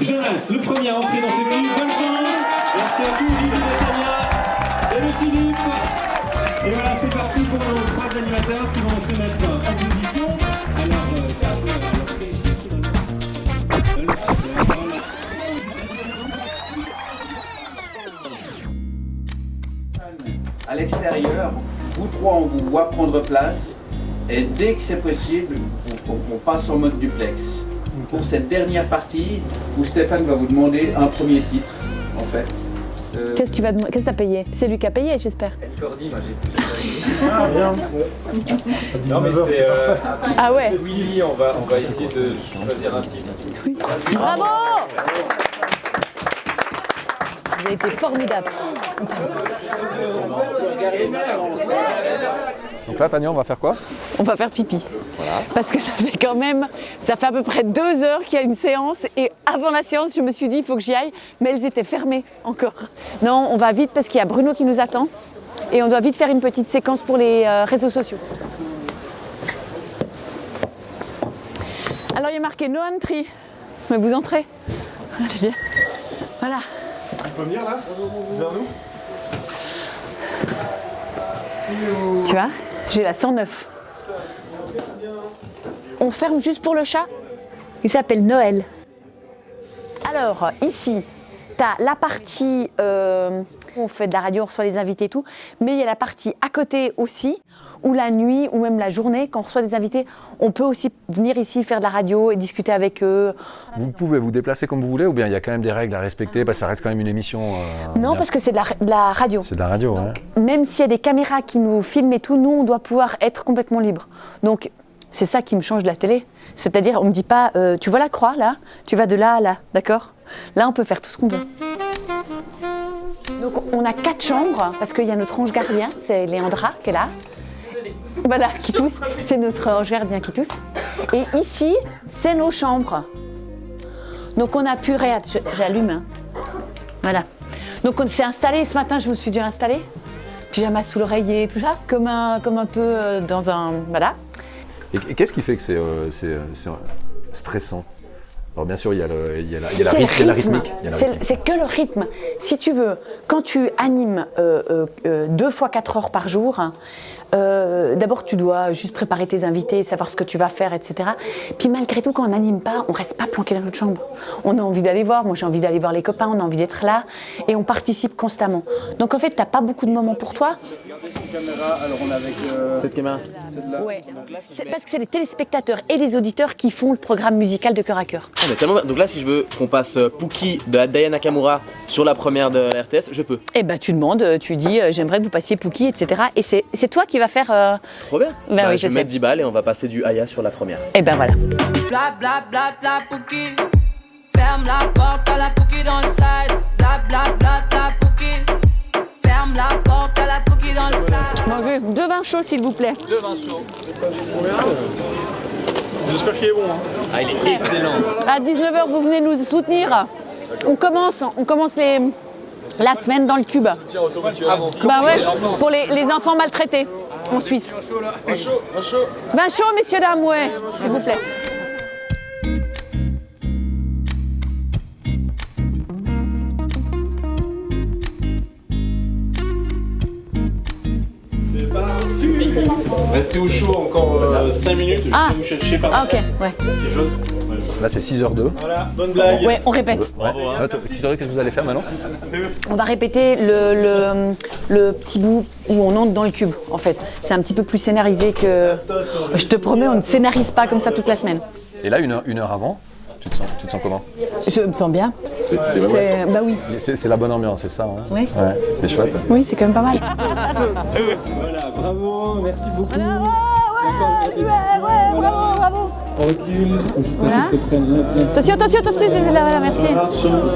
Jonas, le premier à entrer dans ce clip. Bonne chance. Merci à tous, Yves, Tania et le Philippe. Et voilà, c'est parti pour nos 3 animateurs qui vont se mettre en position. À l'extérieur, vous trois, on vous voit prendre place. Et dès que c'est possible, on passe en mode duplex. Pour cette dernière partie, où Stéphane va vous demander un premier titre, en fait. Qu'est-ce que tu as payé? C'est lui qui a payé, j'espère. El Cordi, moi j'ai payé. Ah, bien. Non mais c'est... Ah ouais. Oui, on va essayer de choisir un titre. Oui. Bravo! Vous avez été formidable. Donc là, Tania, on va faire quoi? On va faire pipi. Voilà. Parce que ça fait à peu près 2 heures qu'il y a une séance et avant la séance, je me suis dit il faut que j'y aille, mais elles étaient fermées encore. Non, on va vite parce qu'il y a Bruno qui nous attend et on doit vite faire une petite séquence pour les réseaux sociaux. Alors il y a marqué no entry, mais vous entrez. Allez bien. Voilà. Tu peux venir là, vers nous? Tu vois, j'ai la 109. On ferme juste pour le chat. Il s'appelle Noël. Alors, ici, tu as la partie où on fait de la radio, on reçoit les invités et tout, mais il y a la partie à côté aussi, où la nuit ou même la journée, quand on reçoit des invités, on peut aussi venir ici faire de la radio et discuter avec eux. Vous pouvez vous déplacer comme vous voulez ou bien il y a quand même des règles à respecter parce que ça reste quand même une émission Non, bien. parce que c'est de la radio. C'est de la radio, Donc, ouais. même s'il y a des caméras qui nous filment et tout, nous, on doit pouvoir être complètement libre. Donc, c'est ça qui me change de la télé. C'est-à-dire, on ne me dit pas, tu vois la croix, là? Tu vas de là à là, d'accord? Là, on peut faire tout ce qu'on veut. Donc, on a 4 chambres, parce qu'il y a notre ange gardien, c'est Léandra qui est là. Voilà, qui tousse. C'est notre ange gardien qui tousse. Et ici, c'est nos chambres. Donc, on a pu... J'allume, hein. Voilà. Donc, on s'est installé. Ce matin, je me suis déjà installée. Pyjama sous l'oreiller, tout ça, comme un peu dans un... Voilà. Et qu'est-ce qui fait que c'est stressant? Alors bien sûr, il y a la rythmique. C'est que le rythme. Si tu veux, quand tu animes 2 fois 4 heures par jour, d'abord tu dois juste préparer tes invités, savoir ce que tu vas faire, etc. Puis malgré tout, quand on n'anime pas, on ne reste pas planqué dans notre chambre. On a envie d'aller voir, moi j'ai envie d'aller voir les copains, on a envie d'être là et on participe constamment. Donc en fait, tu n'as pas beaucoup de moments pour toi. Alors on est avec Cette caméra. Ouais. C'est parce que c'est les téléspectateurs et les auditeurs qui font le programme musical de Cœur à Cœur. On est tellement... Donc là, si je veux qu'on passe Pookie de la Diana Nakamura sur la première de la RTS, je peux. Eh ben tu demandes, tu dis j'aimerais que vous passiez Pookie, etc. Et c'est toi qui vas faire... Trop bien. Ben oui, je vais mettre 10 balles et on va passer du Aya sur la première. Eh ben voilà. Bla bla bla la Pookie. Ferme la porte à la Pookie dans le side. Bla bla bla la Pookie. Ferme la porte à la Pookie dans le side. Mangez 2 vins chauds s'il vous plaît. 2 vins chauds. J'espère qu'il est bon. Hein. Ah, il est excellent. À 19h, vous venez nous soutenir. On commence la semaine dans le cube. Bah ouais, pour les enfants maltraités en Suisse. Vin chaud, messieurs, dames, ouais, s'il vous plaît. Restez au chaud encore 5 minutes, je vais vous chercher par Ah ok, ouais. ces choses. Là, c'est 6h02. Voilà, bonne blague. Ouais, on répète. Ouais. Qu'est-ce que vous allez faire maintenant? On va répéter le petit bout où on entre dans le cube, en fait. C'est un petit peu plus scénarisé que... Je te promets, on ne scénarise pas comme ça toute la semaine. Et là, une heure avant, tu te sens comment? Je me sens bien. Bah oui. C'est la bonne ambiance, c'est ça, hein? Oui. Ouais, c'est chouette. Oui, c'est quand même pas mal. Voilà, bravo, merci beaucoup. Ouais, bravo. On recule, faut juste Voilà. passer que se prenne la place. Attention, voilà, merci.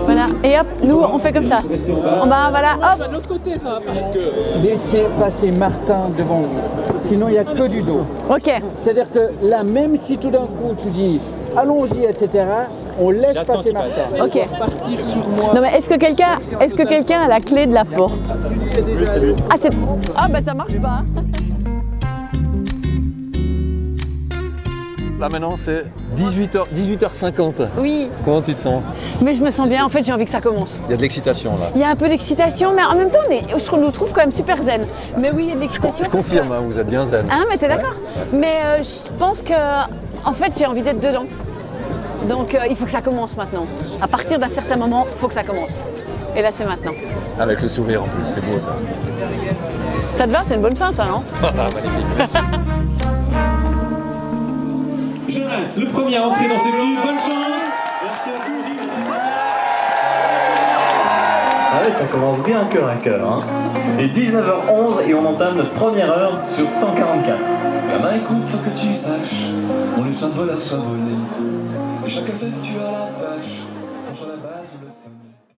Voilà, et hop, nous on fait comme ça. En bas, voilà, hop. Laissez passer Martin devant vous. Sinon, il n'y a que du dos. Ok. C'est-à-dire que là, même si tout d'un coup tu dis allons-y, etc., on laisse passer Martin. Ok. Non mais est-ce que quelqu'un a la clé de la porte? Ah bah ça marche pas. là maintenant c'est 18h50. Oui, Comment tu te sens? mais je me sens bien, en fait j'ai envie que ça commence. Il y a de l'excitation là. Il y a un peu d'excitation, mais en même temps je nous trouve quand même super zen. Mais oui, il y a de l'excitation. Je confirme, hein, vous êtes bien zen. Hein, mais t'es d'accord? Mais je pense que, en fait, j'ai envie d'être dedans. Donc il faut que ça commence maintenant. À partir d'un certain moment, il faut que ça commence. Et là, c'est maintenant. Avec le sourire en plus, c'est beau ça. Ça te va? C'est une bonne fin, ça, non? Magnifique, merci. Jonas, le premier à entrer dans ce clip, bonne chance. Merci à tous. Ah ouais, ça commence bien cœur à cœur. Hein. Il est 19h11 et on entame notre première heure sur 144. Gamin, écoute, faut que tu saches, on est soit voleur, soit volé. Et chaque cassette, tu as la tâche, pour sur la base, le